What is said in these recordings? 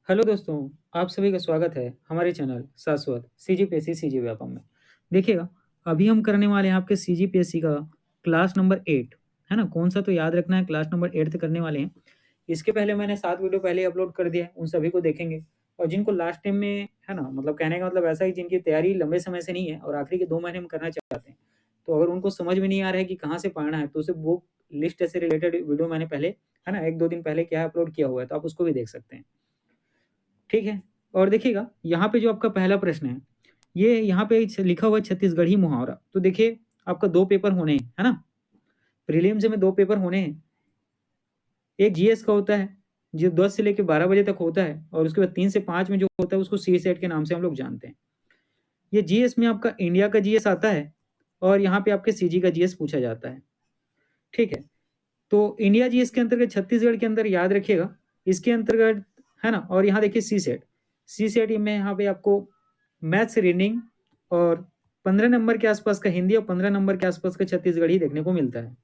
Hello दोस्तों, आप सभी का स्वागत है हमारे चैनल शाश्वत सीजीपीएससी सीजी व्यापम में। देखिएगा, अभी हम करने वाले हैं आपके सीजीपीएससी का क्लास नंबर 8, है ना? कौन सा तो याद रखना है, क्लास नंबर 8 करने वाले हैं। इसके पहले मैंने 7 वीडियो पहले अपलोड कर दिया है, उन सभी को देखेंगे। और जिनको लास्ट टाइम में, है ना, मतलब कहने का मतलब ऐसा है जिनकी तैयारी लंबे समय से नहीं है और आखिरी के 2 महीने में करना चाहते हैं, तो अगर उनको समझ में नहीं आ रहा है कि कहाँ से पढ़ना है, तो उसे बुक लिस्ट से रिलेटेड वीडियो मैंने पहले, है ना, 1-2 दिन पहले क्या है अपलोड किया हुआ है, तो आप उसको भी देख सकते हैं। ठीक है? और देखिएगा, यहाँ पे जो आपका पहला प्रश्न है, ये यहाँ पे लिखा हुआ है छत्तीसगढ़ी मुहावरा। तो देखिए, आपका 2 पेपर होने हैं, है ना? प्रीलिम्स में 2 पेपर होने हैं। एक जीएस का होता है, जो 10 से लेके 12 बजे तक होता है, और उसके बाद 3 से 5 में जो होता है उसको सीसेट के नाम से हम लोग जानते हैं। ये जीएस में आपका इंडिया का जीएस आता है और यहाँ पे आपके सीजी का जीएस पूछा जाता है। ठीक है? तो इंडिया जीएस के अंतर्गत छत्तीसगढ़ के अंदर याद रखिएगा, इसके अंतर्गत, है ना? और यहाँ देखिए सीसेट, सीसेट में यहाँ पे आपको मैथ्स, रीडिंग और 15 नंबर के आसपास का हिंदी और 15 नंबर के आसपास का छत्तीसगढ़ी देखने को मिलता है।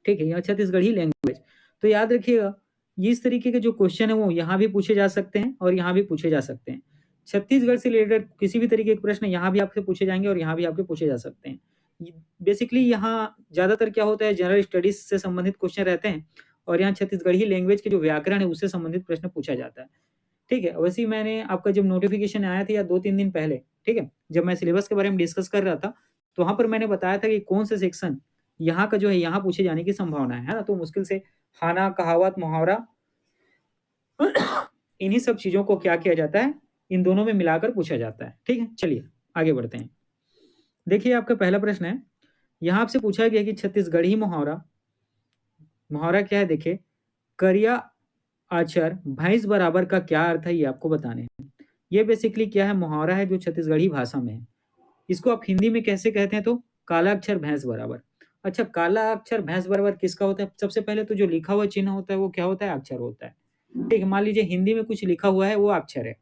ठीक है, यहाँ छत्तीसगढ़ी लैंग्वेज। तो याद रखिएगा, ये इस तरीके के जो क्वेश्चन है वो यहाँ भी पूछे जा सकते हैं और यहाँ भी पूछे जा सकते हैं। छत्तीसगढ़ से रिलेटेड किसी भी तरीके के प्रश्न यहाँ भी आपसे पूछे जाएंगे और यहाँ भी आपके पूछे जा सकते हैं। बेसिकली यहाँ ज्यादातर क्या होता है, जनरल स्टडीज से संबंधित क्वेश्चन रहते हैं और यहाँ छत्तीसगढ़ी लैंग्वेज के जो व्याकरण है उससे संबंधित प्रश्न पूछा जाता है। ठीक है, वैसे ही मैंने आपका जब नोटिफिकेशन आया था या 2-3 दिन पहले, ठीक है, जब मैं सिलेबस के बारे में डिस्कस कर रहा था, तो वहाँ पर मैंने बताया था कि कौन सा सेक्शन यहाँ का जो है यहाँ पूछे जाने की संभावना है ना? तो मुश्किल से खाना, कहावत, मुहावरा इन्हीं सब चीज़ों को क्या किया जाता है, इन दोनों में मिलाकर पूछा जाता है। ठीक है, चलिए आगे बढ़ते हैं। देखिए, आपका पहला प्रश्न है, यहाँ आपसे पूछा गया कि छत्तीसगढ़ी मुहावरा, मुहावरा क्या है देखिए, करिया आचर भैंस बराबर का क्या अर्थ है, ये आपको बताने हैं। ये बेसिकली क्या है, मुहावरा है जो छत्तीसगढ़ी भाषा में है। इसको आप हिंदी में कैसे कहते हैं, तो काला अक्षर भैंस बराबर। अच्छा, काला अक्षर भैंस बराबर किसका होता है? सबसे पहले तो जो लिखा हुआ चिन्ह होता है वो क्या होता है, अक्षर होता है। ठीक है, मान लीजिए हिंदी में कुछ लिखा हुआ है, वो अक्षर है।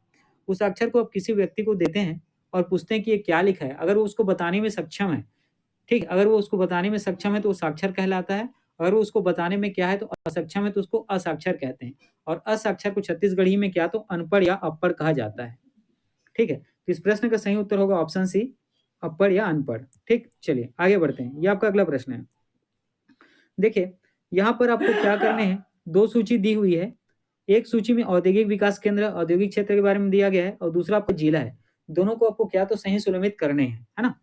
उस अक्षर को आप किसी व्यक्ति को देते हैं और पूछते हैं कि ये क्या लिखा है। अगर वो उसको बताने में सक्षम है, ठीक है, अगर वो उसको बताने में सक्षम है तो वो साक्षर कहलाता है। अगर वो उसको बताने में क्या है तो असक्षम है, तो उसको असाक्षर कहते हैं। और असाक्षर को छत्तीसगढ़ी में क्या, तो अनपढ़ या अपर कहा जाता है। ठीक है, तो इस प्रश्न का सही उत्तर होगा ऑप्शन सी, अपर या अनपढ़। ठीक, चलिए आगे बढ़ते हैं। ये आपका अगला प्रश्न है। देखिए, यहाँ पर आपको क्या करने हैं, 2 सूची दी हुई है। एक सूची में औद्योगिक विकास केंद्र, औद्योगिक क्षेत्र के बारे में दिया गया है और दूसरा आपको जिला है। दोनों को आपको क्या, तो सही सुलमित करने हैं, है ना?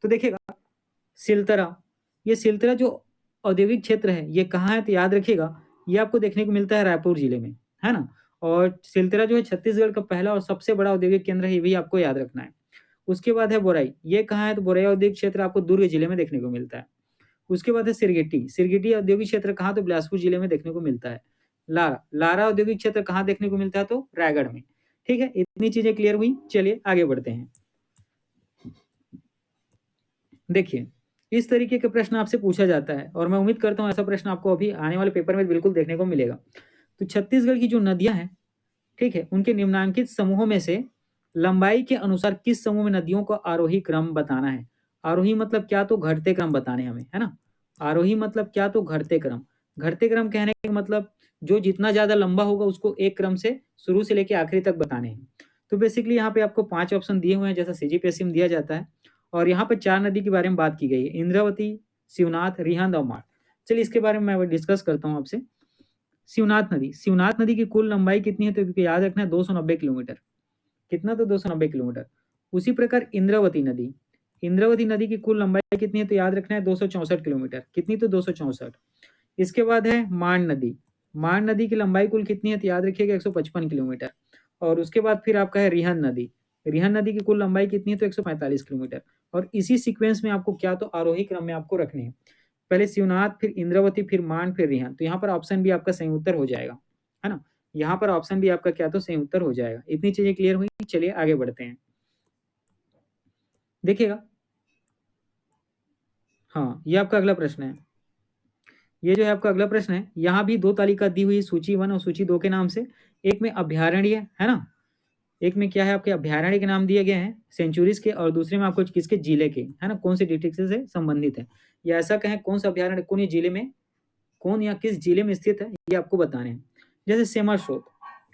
तो देखिएगा, सिलतरा, ये सिलतरा जो औद्योगिक क्षेत्र है ये कहाँ है, तो याद रखिएगा, ये आपको देखने को मिलता है रायपुर जिले में, है ना? और सिलतरा जो है छत्तीसगढ़ का पहला और सबसे बड़ा औद्योगिक केंद्र है, ये भी आपको याद रखना है। उसके बाद है बोराई, ये कहाँ है, तो बोराई औद्योगिक क्षेत्र आपको दुर्ग जिले में देखने को मिलता है। उसके बाद है सिरगिट्टी, सिरगिट्टी औद्योगिक क्षेत्र कहाँ, तो बिलासपुर जिले में देखने को मिलता है। लारा, लारा औद्योगिक क्षेत्र कहाँ देखने को मिलता है, तो रायगढ़ में। ठीक है, इतनी चीजें क्लियर हुई, चलिए आगे बढ़ते हैं। देखिए, इस तरीके के प्रश्न आपसे पूछा जाता है और मैं उम्मीद करता हूँ ऐसा प्रश्न आपको अभी आने वाले पेपर में बिल्कुल देखने को मिलेगा। तो छत्तीसगढ़ की जो नदियां हैं, ठीक है, उनके निम्नलिखित समूहों में से लंबाई के अनुसार किस समूह में नदियों का आरोही क्रम बताना है। आरोही मतलब क्या, तो घटते क्रम बताने हमें, है ना? आरोही मतलब क्या, तो घटते क्रम। घटते क्रम कहने का मतलब जो जितना ज्यादा लंबा होगा उसको एक क्रम से शुरू से लेकर आखिरी तक बताने हैं। तो बेसिकली यहाँ पे आपको 5 ऑप्शन दिए हुए हैं, जैसा सीजीपीएससी में दिया जाता है। और यहाँ पे 4 नदी के बारे में बात की गई है, इंद्रावती, शिवनाथ, रिहंद और माठ। चलिए इसके बारे में मैं डिस्कस करता हूँ आपसे। शिवनाथ नदी, शिवनाथ नदी की कुल लंबाई कितनी है, तो याद रखना है 290 किलोमीटर। कितना, तो 290 किलोमीटर। उसी प्रकार इंद्रावती नदी, इंद्रावती नदी की कुल लंबाई कितनी है, तो याद रखना है 264 किलोमीटर। कितनी, तो 264। इसके बाद है माण नदी, माण नदी की लंबाई कुल कितनी है, तो याद रखिएगा 155 किलोमीटर। और उसके बाद फिर आपका है रिहन नदी, रिहन नदी की कुल लंबाई कितनी है, तो 145 किलोमीटर। और इसी सीक्वेंस में आपको क्या, तो आरोही क्रम में आपको रखने हैं। पहले शिवनाथ, फिर इंद्रावती, फिर मान, फिर रिहन। तो यहाँ पर ऑप्शन भी आपका सही उत्तर हो जाएगा, है ना? यहाँ पर ऑप्शन भी आपका क्या, तो सही उत्तर हो जाएगा। इतनी चीजें क्लियर हुई, चलिए आगे बढ़ते हैं। देखिएगा, हाँ, ये आपका अगला प्रश्न है। ये जो है आपका अगला प्रश्न है, यहाँ भी 2 तालिका दी हुई, सूची 1 और सूची 2 के नाम से। एक में अभ्यारण्य है ना, एक में क्या है, आपके अभ्यारण्य के नाम दिए गए हैं सेंचुरीज के, और दूसरे में आपको किसके, जिले के, है ना, कौन से डिस्ट्रिक्ट से संबंधित है, या ऐसा कहें कौन सा अभ्यारण्य कौन ये जिले में, कौन या किस जिले में स्थित है, ये आपको बताने हैं। जैसे सेमर स्रोत,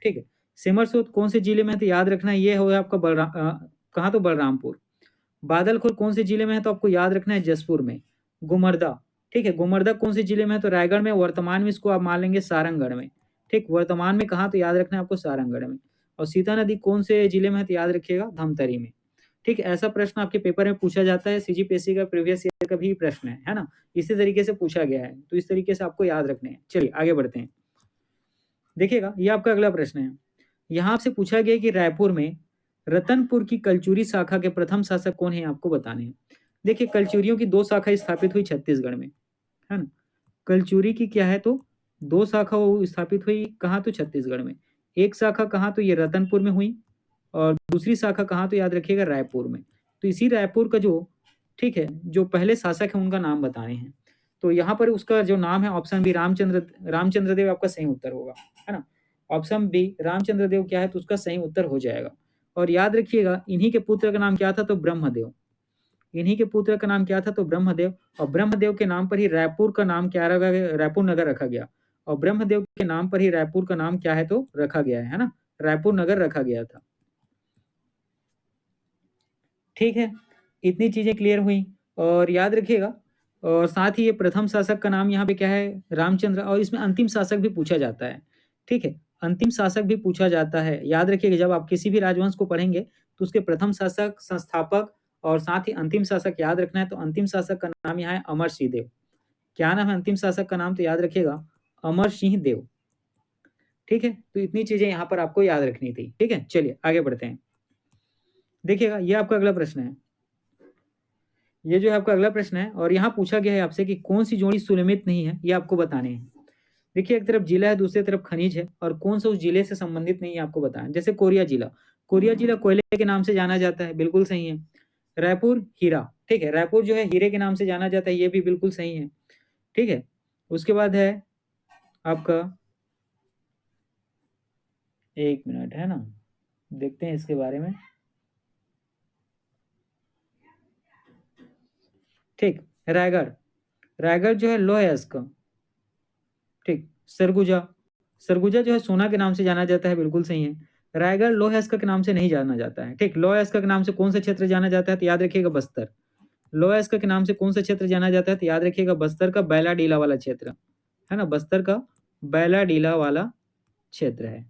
ठीक है, सिमरसोत कौन से जिले में है, तो याद रखना ये हो आपका कहाँ, तो बलरामपुर। बादलखोर कौन से जिले में है, तो आपको याद रखना है जसपुर में। गुमर्दा, ठीक है, गुमर्दा कौन से जिले में है, तो रायगढ़ में। वर्तमान में इसको आप मान लेंगे सारंगगढ़ में। ठीक, वर्तमान में कहाँ, तो याद रखना है आपको सारंगगढ़ में। और सीता नदी कौन से जिले में है, तो याद रखिएगा धमतरी में। ठीक, ऐसा प्रश्न आपके पेपर में पूछा जाता है, सीजीपीएससी का प्रीवियस ईयर का भी प्रश्न है ना, इसी तरीके से पूछा गया है, तो इस तरीके से आपको याद रखने हैं। चलिए आगे बढ़ते हैं। देखिएगा, ये आपका अगला प्रश्न है। यहाँ आपसे पूछा गया कि रायपुर में रतनपुर की कलचुरी शाखा के प्रथम शासक कौन है, आपको बताने हैं। देखिए, कलचुरियों की 2 शाखा स्थापित हुई छत्तीसगढ़ में, है ना। कलचुरी की क्या है, तो 2 शाखा वो स्थापित हुई कहाँ, तो छत्तीसगढ़ में। एक शाखा कहाँ, तो ये रतनपुर में हुई, और दूसरी शाखा कहाँ, तो याद रखिएगा रायपुर में। तो इसी रायपुर का जो, ठीक है, जो पहले शासक है उनका नाम बताने हैं। तो यहाँ पर उसका जो नाम है, ऑप्शन बी रामचंद्र देव आपका सही उत्तर होगा, है ना। ऑप्शन बी रामचंद्र देव क्या है, तो उसका सही उत्तर हो जाएगा। और याद रखिएगा, इन्हीं के पुत्र का नाम क्या था, तो ब्रह्मदेव। इन्हीं के पुत्र का नाम क्या था, तो ब्रह्मदेव। और ब्रह्मदेव के नाम पर ही रायपुर का नाम क्या रखा गया, रायपुर नगर रखा गया। और ब्रह्मदेव के नाम पर ही रायपुर का नाम क्या है, तो रखा गया है ना, रायपुर नगर रखा गया था। ठीक है, इतनी चीजें क्लियर हुई। और याद रखिएगा, और साथ ही ये प्रथम शासक का नाम यहाँ पे क्या है, रामचंद्र। और इसमें अंतिम शासक भी पूछा जाता है। ठीक है, अंतिम शासक भी पूछा जाता है। याद रखिएगा, जब आप किसी भी राजवंश को पढ़ेंगे तो उसके प्रथम शासक, संस्थापक और साथ ही अंतिम शासक याद रखना है। तो अंतिम शासक का नाम यहाँ है अमर सिंह देव। क्या नाम है अंतिम शासक का नाम, तो याद रखिएगा अमर सिंह देव। ठीक है, तो इतनी चीजें यहाँ पर आपको याद रखनी थी। ठीक है, चलिए आगे बढ़ते हैं। देखिएगा, ये आपका अगला प्रश्न है। ये जो है आपका अगला प्रश्न है, और यहाँ पूछा गया है आपसे कि कौन सी जोड़ी सुनियमित नहीं है, ये आपको बताने हैं। देखिए, एक तरफ जिला है, दूसरी तरफ खनिज है, और कौन सा उस जिले से संबंधित नहीं है आपको बताना। जैसे कोरिया जिला, कोरिया जिला कोयले के नाम से जाना जाता है, बिल्कुल सही है। रायपुर हीरा, ठीक है, रायपुर जो है हीरे के नाम से जाना जाता है, ये भी बिल्कुल सही है। ठीक है, उसके बाद है आपका, एक मिनट, है ना, देखते हैं इसके बारे में। ठीक, रायगढ़, रायगढ़ जो है लोह अयस्क। ठीक, सरगुजा, सरगुजा जो है सोना के नाम से जाना जाता है, बिल्कुल सही है। रायगढ़ लौह अयस्क के नाम से नहीं जाना जाता है। ठीक, लौह अयस्क के नाम से कौन सा क्षेत्र जाना जाता है, तो याद रखिएगा बस्तर। लौह अयस्क के नाम से कौन सा क्षेत्र जाना जाता है, तो याद रखिएगा बस्तर का बैला डीला वाला क्षेत्र, है ना, बस्तर का बैला डीला वाला क्षेत्र है।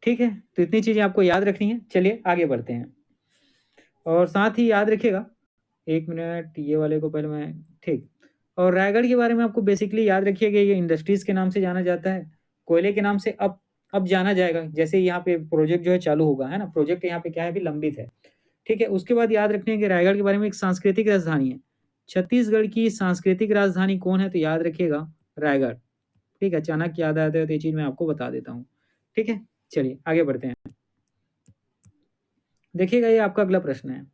ठीक है, तो इतनी चीजें आपको याद रखनी है। चलिए आगे बढ़ते हैं, और साथ ही याद रखिएगा, एक मिनट, ये वाले को पहले मैं, ठीक। और रायगढ़ के बारे में आपको बेसिकली याद रखिएगा, ये इंडस्ट्रीज के नाम से जाना जाता है, कोयले के नाम से अब जाना जाएगा, जैसे यहाँ पे प्रोजेक्ट जो है चालू होगा, है ना, प्रोजेक्ट यहाँ पे क्या है, अभी लंबित है। ठीक है, उसके बाद याद रखने के रायगढ़ के बारे में एक सांस्कृतिक राजधानी है। छत्तीसगढ़ की सांस्कृतिक राजधानी कौन है, तो याद रखिएगा रायगढ़। ठीक है, अचानक याद आता है तो ये चीज मैं आपको बता देता हूँ। ठीक है, चलिए आगे बढ़ते हैं। देखिएगा, ये आपका अगला प्रश्न है।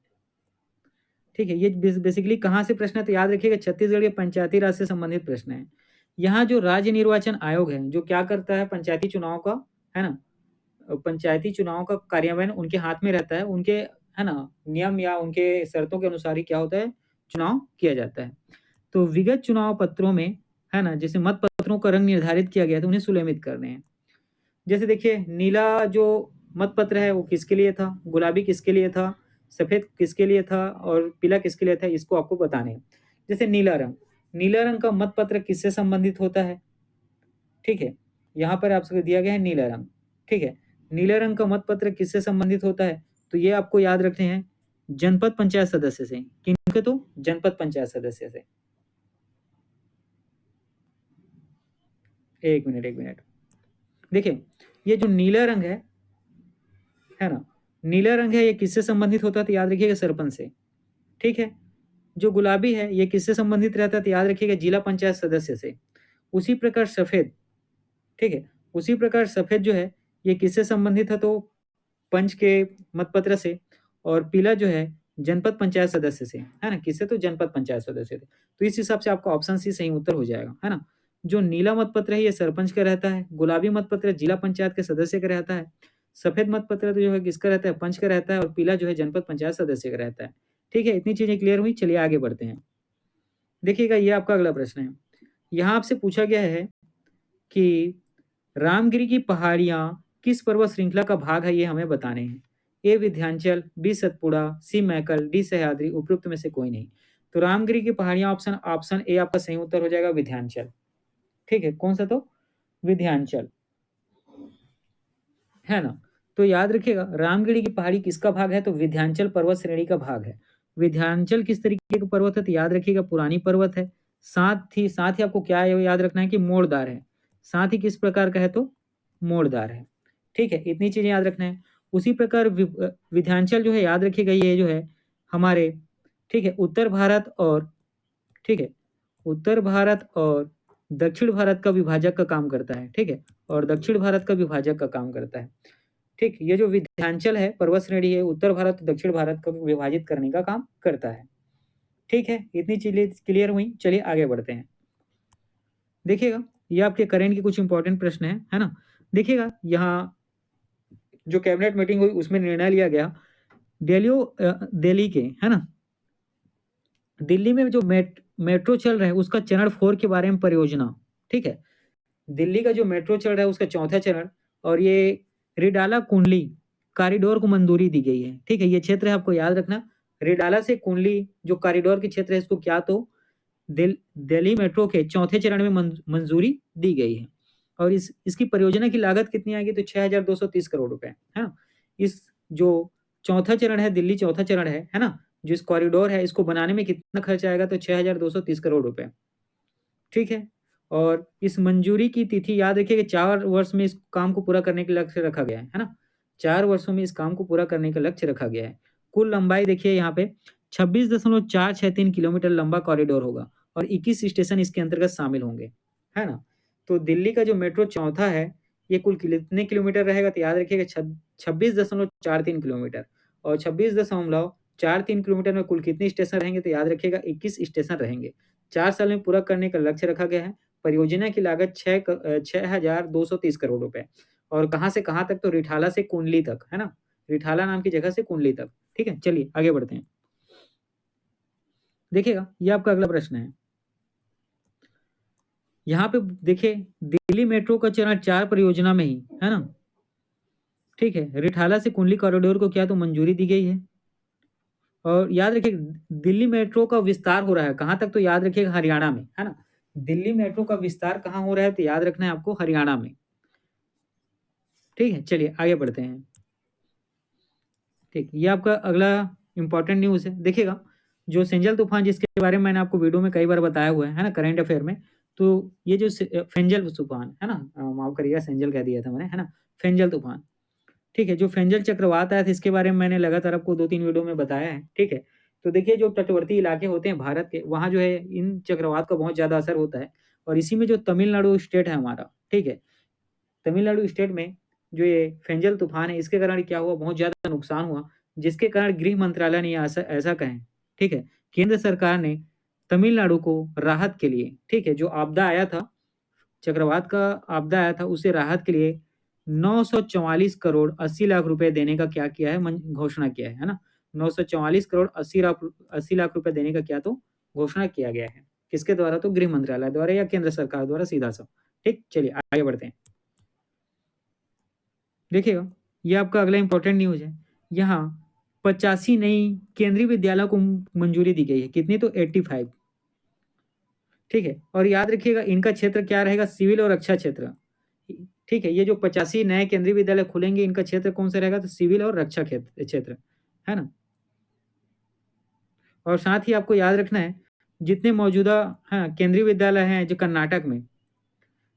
ठीक है, ये बेसिकली कहाँ से प्रश्न है, तो याद रखिएगा छत्तीसगढ़ के पंचायती राज से संबंधित प्रश्न है। यहाँ जो राज्य निर्वाचन आयोग है, जो क्या करता है पंचायती चुनाव का, है ना, पंचायती चुनाव का कार्यान्वयन उनके हाथ में रहता है, उनके, है ना, नियम या उनके शर्तों के अनुसार ही क्या होता है, चुनाव किया जाता है। तो विगत चुनाव पत्रों में, है ना, जैसे मत पत्रों का रंग निर्धारित किया गया था, उन्हें सुलेमित करने हैं। जैसे देखिए, नीला जो मत पत्र है वो किसके लिए था, गुलाबी किसके लिए था, सफेद किसके लिए था, और पीला किसके लिए था, इसको आपको बताने हैं। जैसे नीला रंग, नीला रंग का मत पत्र किससे संबंधित होता है। ठीक है, यहाँ पर आपसे दिया गया है नीला रंग। ठीक है, नीला रंग का मत पत्र किससे संबंधित होता है, तो ये आपको याद रखने हैं जनपद पंचायत सदस्य से। किनके, तो जनपद पंचायत सदस्य से। एक मिनट, एक मिनट, देखिए, ये जो नीला रंग है ना, नीला रंग है, ये किससे संबंधित होता है, तो याद रखिएगा सरपंच से। ठीक है, जो गुलाबी है ये किससे संबंधित रहता है, तो याद रखिएगा जिला पंचायत सदस्य से। उसी प्रकार सफेद, ठीक है, उसी प्रकार सफेद जो है ये किससे संबंधित है, तो पंच के मतपत्र से। और पीला जो है जनपद पंचायत सदस्य से, है ना, किससे, तो जनपद पंचायत सदस्य से। तो इस हिसाब से आपका ऑप्शन सी सही उत्तर हो जाएगा, है ना। जो नीला मतपत्र है ये सरपंच का रहता है, गुलाबी मतपत्र जिला पंचायत के सदस्य का रहता है, सफेद मतपत्र तो जो है किसका रहता है, पंच का रहता है, और पीला जो है जनपद पंचायत सदस्य का रहता है। ठीक है, इतनी चीजें क्लियर हुई। चलिए आगे बढ़ते हैं। देखिएगा, ये आपका अगला प्रश्न है। यहाँ आपसे पूछा गया है कि रामगिरी की पहाड़ियां किस पर्वत श्रृंखला का भाग है, ये हमें बताने हैं। ए विंध्याचल, बी सतपुड़ा, सी मैकल, डी सह्याद्री, उपयुक्त में से कोई नहीं। तो रामगिरी की पहाड़ियां ऑप्शन ऑप्शन ए आपका सही उत्तर हो जाएगा, विंध्याचल। ठीक है, कौन सा? तो विंध्याचल, है ना। तो याद रखिएगा, रामगिरी की पहाड़ी किसका भाग है? तो विंध्याचल पर्वत श्रेणी का भाग है। विंध्याचल किस तरीके का पर्वत है? तो याद रखिएगा, पुरानी पर्वत है। साथ ही आपको क्या याद रखना है कि मोड़दार है। साथ ही किस प्रकार का है? तो मोड़दार है। ठीक है, इतनी चीजें याद रखना है। उसी प्रकार विंध्याचल जो है, याद रखिएगा, ये जो है हमारे, ठीक है, उत्तर भारत और, ठीक है, उत्तर भारत और दक्षिण भारत का विभाजक का काम करता है। ठीक है, और दक्षिण भारत का विभाजक का काम करता है। ठीक, ये जो विंध्याचल है पर्वत श्रेणी है, उत्तर भारत और दक्षिण भारत को विभाजित करने का काम करता है। ठीक है, इतनी चीजें क्लियर हुई। चलिए आगे बढ़ते हैं। देखिएगा, ये आपके करेंट के कुछ इंपॉर्टेंट प्रश्न है ना। देखिएगा, यहाँ जो कैबिनेट मीटिंग हुई उसमें निर्णय लिया गया, दिल्ली के, है ना, दिल्ली में जो मेट्रो चल रहा है उसका चरण 4 के बारे में परियोजना। ठीक है, दिल्ली का जो मेट्रो चल रहा है उसका चौथा चरण, और ये रिडाला कुंडली कॉरिडोर को मंजूरी दी गई है। ठीक है, ये क्षेत्र है, आपको याद रखना। रिडाला से कुंडली जो कॉरिडोर के क्षेत्र है, इसको क्या, तो दिल्ली मेट्रो के चौथे चरण में मंजूरी दी गई है। और इसकी परियोजना की लागत कितनी आएगी? तो 6,230 करोड़ रुपए, है ना। इस जो चौथा चरण है, दिल्ली चौथा चरण है ना, जो इस कॉरिडोर है, इसको बनाने में कितना खर्च आएगा? तो 6,230 करोड़ रुपए। ठीक है, और इस मंजूरी की तिथि याद रखिए कि 4 वर्ष में इस काम को पूरा करने के लक्ष्य रखा गया है ना। 4 वर्षों में इस काम को पूरा करने का लक्ष्य रखा गया है। कुल लंबाई देखिए यहाँ पे 26.463 किलोमीटर लंबा कॉरिडोर होगा, और 21 स्टेशन इसके अंतर्गत शामिल होंगे, है ना। तो दिल्ली का जो मेट्रो चौथा है, ये कुल कितने किलोमीटर रहेगा? तो याद रखिएगा 26.43 किलोमीटर, और 26.43 किलोमीटर में कुल कितने स्टेशन रहेंगे? तो याद रखिएगा 21 स्टेशन रहेंगे। 4 साल में पूरा करने का लक्ष्य रखा गया है। परियोजना की लागत 6,230 करोड़ रुपए, और कहाँ से कहाँ तक? तो रिठाला से कुंडली तक, है ना। रिठाला नाम की जगह से कुंडली तक। ठीक है, चलिए आगे बढ़ते हैं। देखिएगा, ये आपका अगला प्रश्न है। यहाँ पे देखिए, दिल्ली मेट्रो का चरण 4 परियोजना में ही, है ना, ठीक है, रिठाला से कुंडली कॉरिडोर को क्या, तो मंजूरी दी गई है। और याद रखिए, दिल्ली मेट्रो का विस्तार हो रहा है कहाँ तक? तो याद रखिएगा हरियाणा में, है ना। दिल्ली मेट्रो का विस्तार कहाँ हो रहा है? तो याद रखना है आपको, हरियाणा में। ठीक है, चलिए आगे बढ़ते हैं। ठीक, ये आपका अगला इंपॉर्टेंट न्यूज़ है। देखिएगा, जो सेंजल तूफान, जिसके बारे में मैंने आपको वीडियो में कई बार बताया हुआ है ना, करंट अफेयर में। तो ये जो फेंजल तूफान है ना, माफ करिएगा, सेंजल कह दिया था मैंने, है ना। फेंजल तूफान, ठीक है, जो फेंजल चक्रवात आया था, इसके बारे में मैंने लगातार आपको 2-3 वीडियो में बताया है। ठीक है, तो देखिए, जो तटवर्ती इलाके होते हैं भारत के, वहाँ जो है इन चक्रवात का बहुत ज़्यादा असर होता है। और इसी में जो तमिलनाडु स्टेट है हमारा, ठीक है, तमिलनाडु स्टेट में जो ये फेंजल तूफान है, इसके कारण क्या हुआ? बहुत ज़्यादा नुकसान हुआ, जिसके कारण गृह मंत्रालय ने ऐसा ऐसा कहें, ठीक है, केंद्र सरकार ने तमिलनाडु को राहत के लिए, ठीक है, जो आपदा आया था, चक्रवात का आपदा आया था, उसे राहत के लिए 944 करोड़ 80 लाख रुपए देने का क्या किया है? घोषणा किया है ना। 944 करोड़ 80 लाख रुपए देने का क्या, तो घोषणा किया गया है। किसके द्वारा? तो गृह मंत्रालय द्वारा या केंद्र सरकार द्वारा, सीधा सा। ठीक, चलिए आगे बढ़ते हैं। देखिएगा, ये आपका अगला इंपॉर्टेंट न्यूज है। यहाँ 85 नई केंद्रीय विद्यालयों को मंजूरी दी गई है। कितनी? तो 85। ठीक है, और याद रखिएगा, इनका क्षेत्र क्या रहेगा? सिविल और रक्षा क्षेत्र। ठीक है, ये जो 85 नए केंद्रीय विद्यालय खुलेंगे, इनका क्षेत्र कौन सा रहेगा? तो सिविल और रक्षा क्षेत्र, है ना। और साथ ही आपको याद रखना है, जितने मौजूदा, हाँ, केंद्रीय विद्यालय हैं जो कर्नाटक में,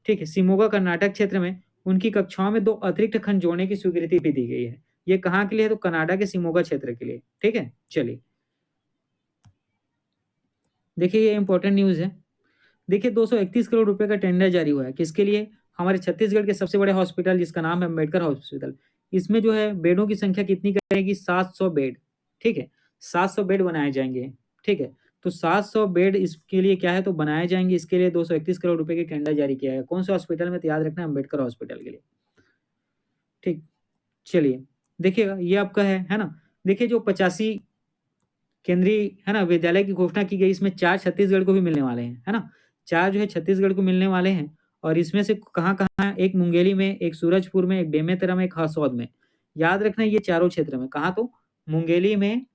ठीक है, शिमोगा कर्नाटक क्षेत्र में, उनकी कक्षाओं में 2 अतिरिक्त खंड जोड़ने की स्वीकृति भी दी गई है। ये कहाँ के लिए है? तो कनाडा के शिमोगा क्षेत्र के लिए। ठीक है, चलिए देखिए, ये इंपॉर्टेंट न्यूज है। देखिए, 231 करोड़ रुपए का टेंडर जारी हुआ है। किसके लिए? हमारे छत्तीसगढ़ के सबसे बड़े हॉस्पिटल, जिसका नाम है अम्बेडकर हॉस्पिटल। इसमें जो है बेडों की संख्या कितनी करेगी? 700 बेड। ठीक है, 700 बेड बनाए जाएंगे। ठीक है, तो 700 बेड इसके लिए क्या है, तो बनाए जाएंगे। इसके लिए 231 करोड़ रुपए की टेंडर जारी किया है। कौन से हॉस्पिटल में? तो याद रखना है, अम्बेडकर हॉस्पिटल के लिए। ठीक, चलिए देखिएगा, ये आपका है ना। देखिए, जो 85 केंद्रीय, है ना, विद्यालय की घोषणा की गई, इसमें 4 छत्तीसगढ़ को भी मिलने वाले हैं, है ना। 4 जो है छत्तीसगढ़ को मिलने वाले हैं। और इसमें से कहाँ-कहाँ, एक मुंगेली में, एक सूरजपुर में, एक बेमेतरा में, एक हसौद में। याद रखना ये चारों क्षेत्र में। कहाँ तो? मुंगेली में,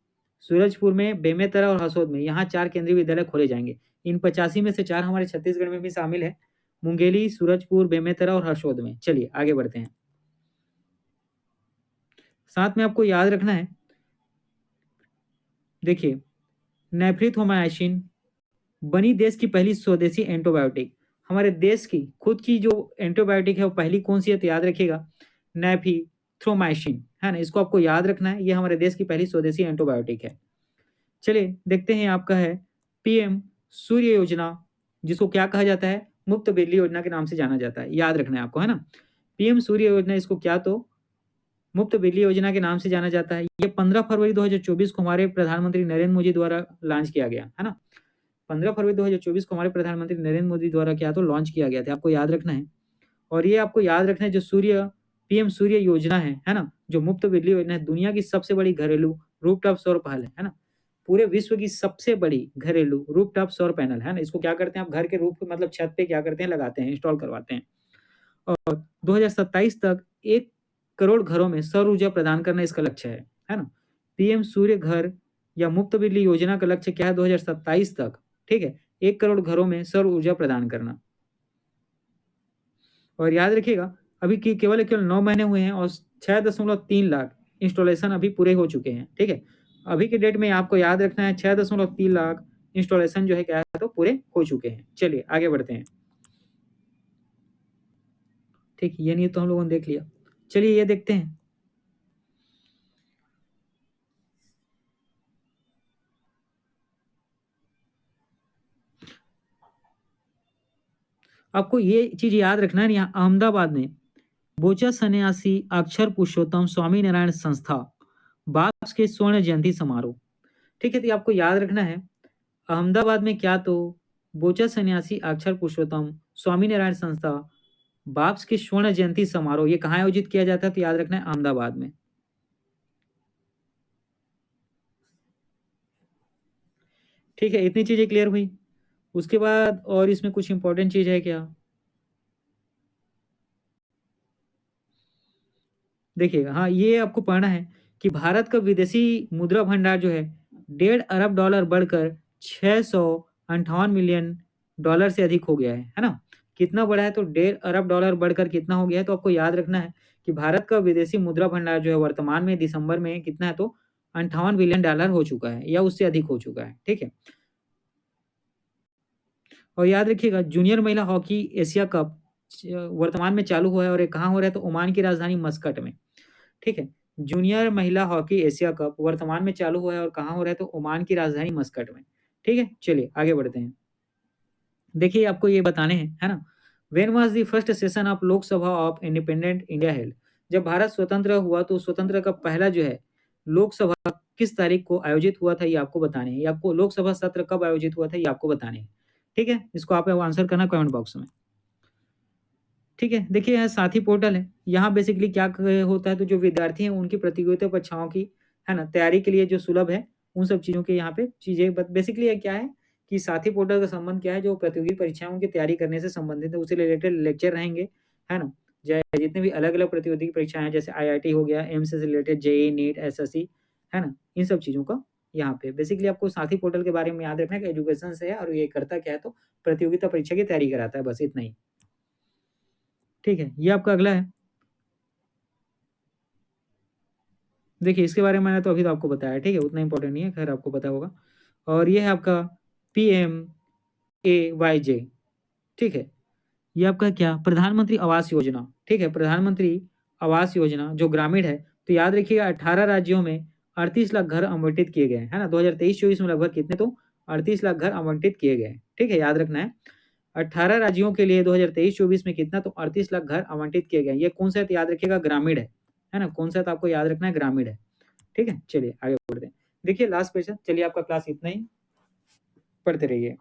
सूरजपुर में, बेमेतरा और हसौद में। यहाँ 4 केंद्रीय विद्यालय खोले जाएंगे। इन 85 में से 4 हमारे छत्तीसगढ़ में भी शामिल है, मुंगेली, सूरजपुर, बेमेतरा और हसौद में। चलिए आगे बढ़ते हैं। साथ में आपको याद रखना है, देखिए, नेफ्रिथोमाइसिन बनी देश की पहली स्वदेशी एंटीबायोटिक। हमारे देश की खुद की जो एंटीबायोटिक है वो पहली कौन सी है? तो याद रखिएगा, नेफ्रिथ्रोमाइसिन, है ना। इसको आपको याद रखना है, ये हमारे देश की पहली स्वदेशी एंटीबायोटिक है। चलिए देखते हैं, आपका है पीएम सूर्य योजना, जिसको क्या कहा जाता है? मुफ्त बिजली योजना के नाम से जाना जाता है। याद रखना है आपको, है ना। पीएम सूर्य योजना, इसको क्या तो मुफ्त बिजली योजना के नाम से जाना जाता है। ये 15 फरवरी 2024 को हमारे प्रधानमंत्री नरेंद्र मोदी द्वारा लॉन्च किया गया, है ना। 15 फरवरी 2024 को हमारे प्रधानमंत्री नरेंद्र मोदी द्वारा क्या तो लॉन्च किया गया था, आपको याद रखना है। और ये आपको याद रखना है, जो पीएम सूर्य योजना है ना, जो मुफ्त बिजली योजना है, दुनिया की सबसे बड़ी घरेलू रूफटॉप सौर पहल है ना। पूरे विश्व की सबसे बड़ी घरेलू रूफटॉप सौर पैनल, है ना। इसको क्या करते हैं आप? घर के रूफ पे, मतलब छत पे क्या करते हैं? लगाते हैं, इंस्टॉल करवाते हैं। और 2027 तक 1 करोड़ घरों में सौर ऊर्जा प्रदान करना इसका लक्ष्य है ना। पीएम सूर्य घर या मुफ्त बिजली योजना का लक्ष्य क्या है? 2027 तक, ठीक है, 1 करोड़ घरों में सौर ऊर्जा प्रदान करना। और याद रखिएगा, अभी की केवल 9 महीने हुए हैं और 6.3 लाख इंस्टॉलेशन अभी पूरे हो चुके हैं, ठीक है। अभी के डेट में आपको याद रखना है 6.3 लाख इंस्टॉलेशन जो है क्या है तो पूरे हो चुके हैं। चलिए आगे बढ़ते हैं। ठीक, ये नहीं तो हम लोगों ने देख लिया। चलिए ये देखते हैं, आपको ये चीज याद रखना है, यहाँ अहमदाबाद में बोचा सन्यासी अक्षर पुरुषोत्तम स्वामी नारायण संस्था बाप्स के स्वर्ण जयंती समारोह, ठीक है। तो आपको याद रखना है, अहमदाबाद में क्या तो बोचा सन्यासी अक्षर पुरुषोत्तम स्वामी नारायण संस्था बाप्स के स्वर्ण जयंती समारोह, ये कहाँ आयोजित किया जाता है? तो याद रखना है अहमदाबाद में। ठीक है, इतनी चीजें क्लियर हुई। उसके बाद और इसमें कुछ इंपॉर्टेंट चीज है क्या? देखिएगा, हाँ, ये आपको पढ़ना है कि भारत का विदेशी मुद्रा भंडार जो है 1.5 अरब डॉलर बढ़कर 658 मिलियन डॉलर से अधिक हो गया है ना। कितना बढ़ा है? तो 1.5 अरब डॉलर बढ़कर कितना हो गया है? तो आपको याद रखना है कि भारत का विदेशी मुद्रा भंडार जो है वर्तमान में दिसंबर में कितना है तो 58 बिलियन डॉलर हो चुका है या उससे अधिक हो चुका है, ठीक है। और याद रखिएगा, जूनियर महिला हॉकी एशिया कप वर्तमान में चालू हुआ है और ये कहाँ हो रहा है? तो ओमान की राजधानी मस्कट में, ठीक है। जूनियर महिला हॉकी एशिया कप वर्तमान में चालू हुआ है और कहाँ हो रहा है? तो ओमान की राजधानी मस्कट में, ठीक है। चलिए आगे बढ़ते हैं। देखिए आपको ये बताने हैं, है ना, when was the first session of Lok Sabha of independent India held. जब भारत स्वतंत्र हुआ तो स्वतंत्र का पहला जो है लोकसभा किस तारीख को आयोजित हुआ था, ये आपको बताने हैं। ये आपको लोकसभा सत्र कब आयोजित हुआ था ये आपको बताने हैं, ठीक है। इसको आप आंसर करना कमेंट बॉक्स में, ठीक है। देखिए यहाँ साथी पोर्टल है, यहाँ बेसिकली क्या होता है तो जो विद्यार्थी हैं उनकी प्रतियोगिता परीक्षाओं की, है ना, तैयारी के लिए जो सुलभ है उन सब चीज़ों के यहाँ पे चीज़ें बेसिकली ये क्या है कि साथी पोर्टल का संबंध क्या है, जो प्रतियोगी परीक्षाओं की तैयारी करने से संबंधित है उससे रिलेटेड लेक्चर रहेंगे, है ना। जितने भी अलग अलग प्रतियोगी परीक्षाएं हैं, जैसे IIT हो गया, एम्स से रिलेटेड, JEE नीट SSC, है ना, इन सब चीज़ों का यहाँ पे बेसिकली आपको साथी पोर्टल के बारे में याद रखना है कि एजुकेशन से है और ये करता क्या है तो प्रतियोगिता परीक्षा की तैयारी कराता है, बस इतना ही, ठीक है। ये आपका अगला है, देखिए इसके बारे में मैंने तो अभी तो आपको बताया, ठीक है, उतना इंपॉर्टेंट नहीं है, खैर आपको पता होगा। और ये है आपका PMAYJ, ठीक है। ये आपका क्या? प्रधानमंत्री आवास योजना, ठीक है। प्रधानमंत्री आवास योजना जो ग्रामीण है, तो याद रखिएगा 18 राज्यों में 38 लाख घर आवंटित किए गए हैं, है ना। 2023-24 में लगभग कितने तो 38 लाख घर आवंटित किए गए हैं, ठीक है, याद रखना है। 18 राज्यों के लिए 2023-24 में कितना तो 38 लाख घर आवंटित किए गए हैं। ये कौन सा है? तो याद रखिएगा ग्रामीण है ना। कौन सा? तो आपको याद रखना है ग्रामीण है, ठीक है। चलिए आगे बढ़ते हैं। देखिए लास्ट क्वेश्चन, चलिए आपका क्लास इतना ही, पढ़ते रहिए।